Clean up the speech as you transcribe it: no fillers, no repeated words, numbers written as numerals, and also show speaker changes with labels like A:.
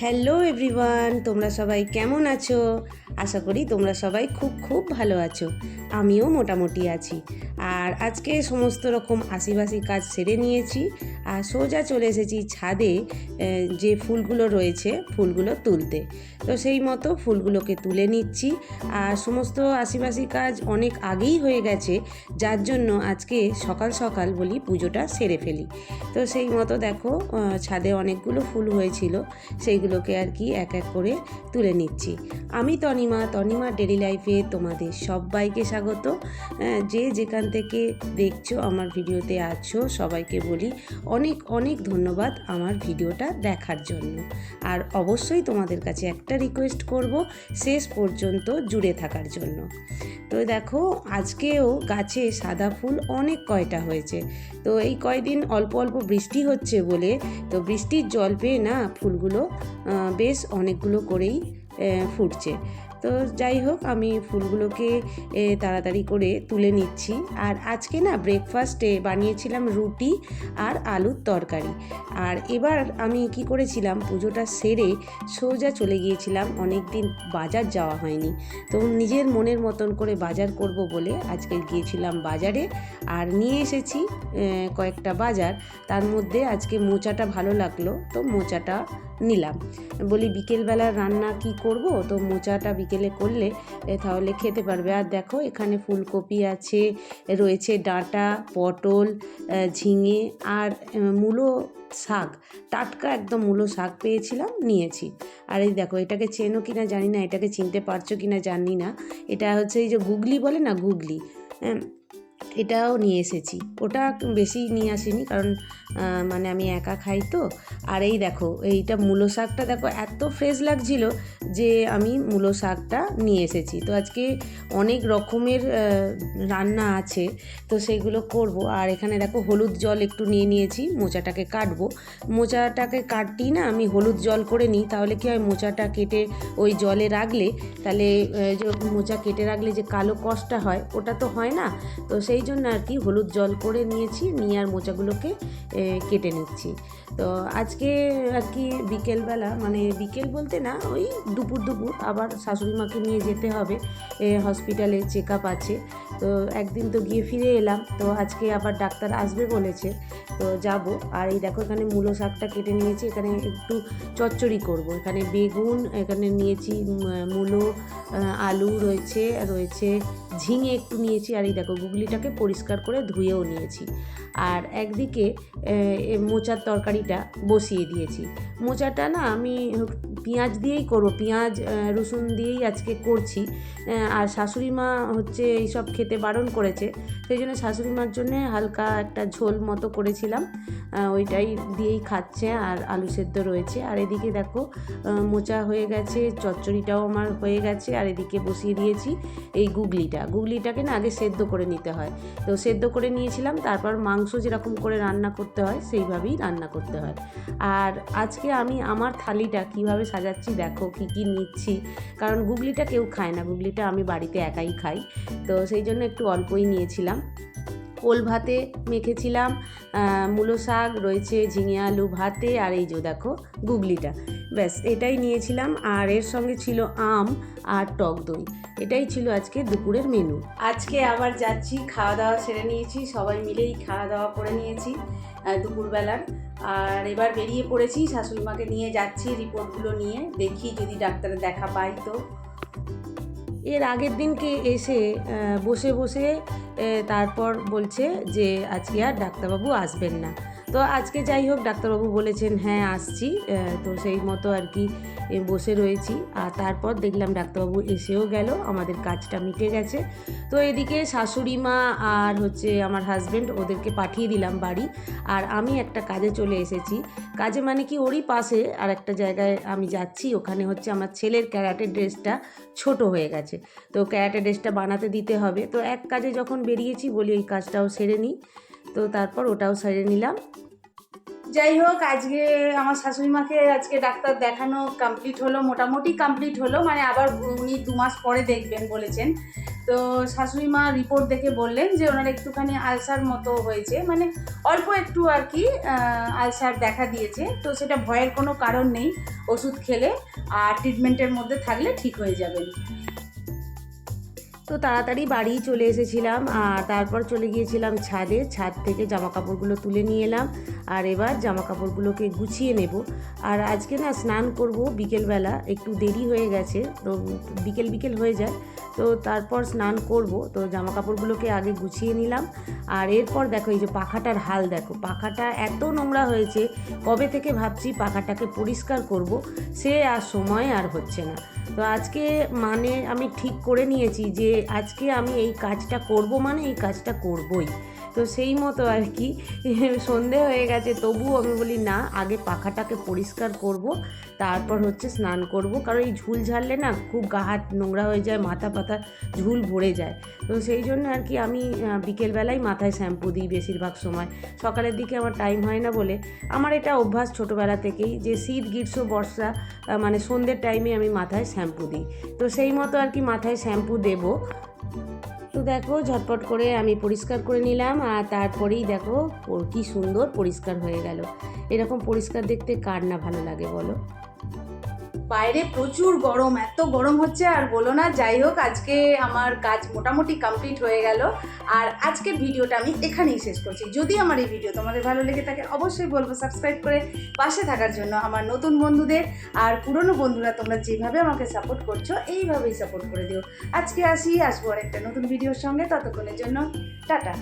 A: Hello everyone, তোমরা সবাই কেমন আছো? আশা করি তোমরা সবাই খুব খুব ভালো আছো। আমিও মোটামুটি আছি। আর আজকে সমস্ত রকম আশিবাসি কাজ সেরে নিয়েছি আর সোজা চলে এসেছি ছাদে যে ফুলগুলো রয়েছে ফুলগুলো তুলতে। তো সেই মতো ফুলগুলোকে তুলে নিচ্ছি। আর সমস্ত আশিবাসি কাজ অনেক আগেই হয়ে গেছে, যার জন্য আজকে সকাল সকাল বলি পুজোটা সেরে ফেলি। তো সেই মতো দেখো ছাদে অনেকগুলো ফুল হয়েছিল, সেইগুলোকে আর কি এক এক করে তুলে নিচ্ছি। আমি তনিমা ডেলি লাইফে তোমাদের সবাইকে স্বাগত। যে যেখান থেকে দেখছো আমার ভিডিওতে আছো সবাইকে বলি অনেক অনেক ধন্যবাদ আমার ভিডিওটা দেখার জন্য। আর অবশ্যই তোমাদের কাছে একটা রিকোয়েস্ট করব, শেষ পর্যন্ত জুড়ে থাকার জন্য। তো দেখো আজকেও গাছে সাদা ফুল অনেক কয়টা হয়েছে। তো এই কয়দিন অল্প অল্প বৃষ্টি হচ্ছে বলে, তো বৃষ্টির জল পেয়ে না ফুলগুলো বেশ অনেকগুলো করেই ফুটছে। তো যাই হোক, আমি ফুলগুলোকে তাড়াতাড়ি করে তুলে নিচ্ছি। আর আজকে না ব্রেকফাস্টে বানিয়েছিলাম রুটি আর আলুর তরকারি। আর এবার আমি কি করেছিলাম, পুজোটা সেরে সোজা চলে গিয়েছিলাম, অনেক দিন বাজার যাওয়া হয়নি, তো নিজের মনের মতন করে বাজার করব বলে আজকে গিয়েছিলাম বাজারে। আর নিয়ে এসেছি কয়েকটা বাজার, তার মধ্যে আজকে মোচাটা ভালো লাগলো, তো মোচাটা নিলাম। বলি বিকেলবেলা রান্না কি করব, তো মোচাটা বিকেলে করলে তাহলে খেতে পারবে। আর দেখো এখানে ফুলকপি আছে, রয়েছে ডাঁটা, পটল, ঝিঙে আর মূলো শাক, টাটকা একদম মূলো শাক পেয়েছিলাম, নিয়েছি। আর এই দেখো, এটাকে চেনো কিনা জানি না, এটাকে চিনতে পারছো কিনা জানি না, এটা হচ্ছে এই যে গুগলি বলে না, গুগলি, এটাও নিয়ে এসেছি। ওটা বেশি নিয়ে আসিনি, কারণ মানে আমি একা খাই তো। আর এই দেখো এইটা মূলো শাকটা দেখো এত ফ্রেশ লাগছিল যে আমি মূলো শাকটা নিয়ে এসেছি। তো আজকে অনেক রকমের রান্না আছে, তো সেইগুলো করব। আর এখানে দেখো হলুদ জল একটু নিয়ে নিয়েছি, মোচাটাকে কাটবো। মোচাটাকে কাটতেই না আমি হলুদ জল করে নিই, তাহলে কি হয় মোচাটা কেটে ওই জলে রাখলে, তাহলে যে মোচা কেটে রাখলে যে কালো কষটা হয় ওটা তো হয় না। তো সেই জন্য আর কি হলুদ জল করে নিয়েছি, নিয়ে আর মোচাগুলোকে কেটে নিচ্ছি। তো আজকে আর কি বিকেলবেলা, মানে বিকেল বলতে না ওই দুপুর আবার শাশুড়ি মাকে নিয়ে যেতে হবে হসপিটালে, চেক আপ আছে। তো একদিন তো গিয়ে ফিরে এলাম, তো আজকে আবার ডাক্তার আসবে বলেছে, তো যাব। আর এই দেখো এখানে মূলো শাকটা কেটে নিয়েছি, এখানে একটু চচ্চড়ি করব। এখানে বেগুন এখানে নিয়েছি, মূলো, আলু রয়েছে, ঝিঙে একটু নিয়েছি। আর এই দেখো গুগলিটাকে পরিষ্কার করে ধুয়েও নিয়েছি। আর একদিকে মোচার তরকারিটা বসিয়ে দিয়েছি। মোচাটা না আমি পেঁয়াজ দিয়েই করবো, পেঁয়াজ রসুন দিয়েই আজকে করছি। আর শাশুড়ি মা হচ্ছে এইসব খেতে বারণ করেছে, সেই জন্য শাশুড়ি মার জন্যে হালকা একটা ঝোল মতো করেছিলাম, ওইটাই দিয়েই খাচ্ছে। আর আলু সেদ্ধ রয়েছে। আর এদিকে দেখো মোচা হয়ে গেছে, চচ্চড়িটাও আমার হয়ে গেছে। আর এদিকে বসিয়ে দিয়েছি এই গুগলিটাকে না আগে সেদ্ধ করে নিতে হয়, তো সেদ্ধ করে নিয়েছিলাম। তারপর মাংস যেরকম করে রান্না করতে হয় সেইভাবেই রান্না করতে হয়। আর আজকে আমি আমার থালিটা কিভাবে সাজাচ্ছি দেখো, কি নিচ্ছি, কারণ গুগলিটা কেউ খায় না, গুগলিটা আমি বাড়িতে একাই খাই, তো সেই জন্য একটু অল্পই নিয়েছিলাম। ওল ভাতে মেখেছিলাম, মূলো শাক রয়েছে, ঝিঙে আলু ভাতে, আর এই যে দেখো গুগলিটা, ব্যাস এটাই নিয়েছিলাম। আর এর সঙ্গে ছিল আম আর টক দই। এটাই ছিল আজকে দুপুরের মেনু। আজকে আবার যাচ্ছি, খাওয়া দাওয়া সেরে নিয়েছি, সবাই মিলেই খাওয়া দাওয়া করে নিয়েছি দুপুরবেলার। আর এবার বেরিয়ে পড়েছি, শাশুড়ি মাকে নিয়ে যাচ্ছি রিপোর্টগুলো নিয়ে, দেখি যদি ডাক্তারের দেখা পাই। তো এর আগের দিনকে এসে বসে বসে তারপর বলছে যে আজকে আর ডাক্তারবাবু আসবেন না। তো আজকে যাই হোক ডাক্তারবাবু বলেছেন হ্যাঁ আসছি, তো সেই মতো আর কি বসে রয়েছি। আর তারপর দেখলাম ডাক্তারবাবু এসেও গেল, আমাদের কাজটা মিটে গেছে। তো এদিকে শাশুড়ি মা আর হচ্ছে আমার হাজব্যান্ড, ওদেরকে পাঠিয়ে দিলাম বাড়ি। আর আমি একটা কাজে চলে এসেছি, কাজে মানে কি ওরই পাশে আর একটা জায়গায় আমি যাচ্ছি। ওখানে হচ্ছে আমার ছেলের ক্যারাটে ড্রেসটা ছোট হয়ে গেছে, তো ক্যারাটে ড্রেসটা বানাতে দিতে হবে। তো এক কাজে যখন বেরিয়েছি বলি ওই কাজটাও সেরে নিই, তো তারপর ওটাও সেরে নিলাম।
B: যাই হোক, আজকে আমার শাশুড়ি মাকে আজকে ডাক্তার দেখানো কমপ্লিট হলো, মোটামুটি কমপ্লিট হলো, মানে আবার উনি 2 মাস পরে দেখবেন বলেছেন। তো শাশুড়ি মা রিপোর্ট দেখে বললেন যে ওনার একটুখানি আলসার মতো হয়েছে, মানে অল্প একটু আর কি আলসার দেখা দিয়েছে। তো সেটা ভয়ের কোনো কারণ নেই, ওষুধ খেলে আর ট্রিটমেন্টের মধ্যে থাকলে ঠিক হয়ে যাবেন।
A: তো তাড়াতাড়ি বাড়ি চলে এসেছিলাম আর তারপর চলে গিয়েছিলাম ছাদে। ছাদ থেকে জামা কাপড়গুলো তুলে নিয়ে এলাম আর এবার জামা কাপড়গুলোকে গুছিয়ে নেব। আর আজকে না স্নান করব বিকেলবেলা, একটু দেরি হয়ে গেছে, তো বিকেল হয়ে যায়, তো তারপর স্নান করব। তো জামা কাপড়গুলোকে আগে গুছিয়ে নিলাম। আর এরপর দেখো এই যে পাখাটার হাল দেখো, পাখাটা এত নোংরা হয়েছে, কবে থেকে ভাবছি পাখাটাকে পরিষ্কার করব, সে আর সময় আর হচ্ছে না। তো আজকে মানে আমি ঠিক করে নিয়েছি যে আজকে আমি এই কাজটা করব, মানে এই কাজটা করবই। তো সেই মতো আর কি সন্ধে হয়ে গেছে, তবুও আমি বলি না, আগে পাখাটাকে পরিষ্কার করব, তারপর হচ্ছে স্নান করব। কারণ এই ঝুল ঝাড়লে না খুব গা হাত নোংরা হয়ে যায়, মাথা পাতা ঝুল ভরে যায়। তো সেই জন্য আর কি আমি বিকেলবেলায় মাথায় শ্যাম্পু দিই বেশিরভাগ সময়। সকালের দিকে আমার টাইম হয় না বলে আমার এটা অভ্যাস ছোটোবেলা থেকেই, যে শীত গ্রীষ্ম বর্ষা মানে সন্ধ্যের টাইমে আমি মাথায় শ্যাম্পু দিই। তো সেই মতো আর কি মাথায় শ্যাম্পু দেবো। তো দেখো ঝটপট করে আমি পরিষ্কার করে নিলাম আর তারপরেই দেখো কি সুন্দর পরিষ্কার হয়ে গেল। এরকম পরিষ্কার দেখতে কার না ভালো লাগে বলো।
B: বাইরে প্রচুর গরম, এত গরম হচ্ছে আর বলো না। যাই হোক, আজকে আমার কাজ মোটামুটি কমপ্লিট হয়ে গেল আর আজকের ভিডিওটা আমি এখানেই শেষ করছি। যদি আমার এই ভিডিও তোমাদের ভালো লেগে থাকে অবশ্যই বলবো সাবস্ক্রাইব করে পাশে থাকার জন্য। আমার নতুন বন্ধুদের আর পুরনো বন্ধুরা তোমরা যেভাবে আমাকে সাপোর্ট করছো এইভাবেই সাপোর্ট করে দিও। আজকে আসবো আর একটা নতুন ভিডিওর সঙ্গে, ততক্ষণের জন্য টাটা।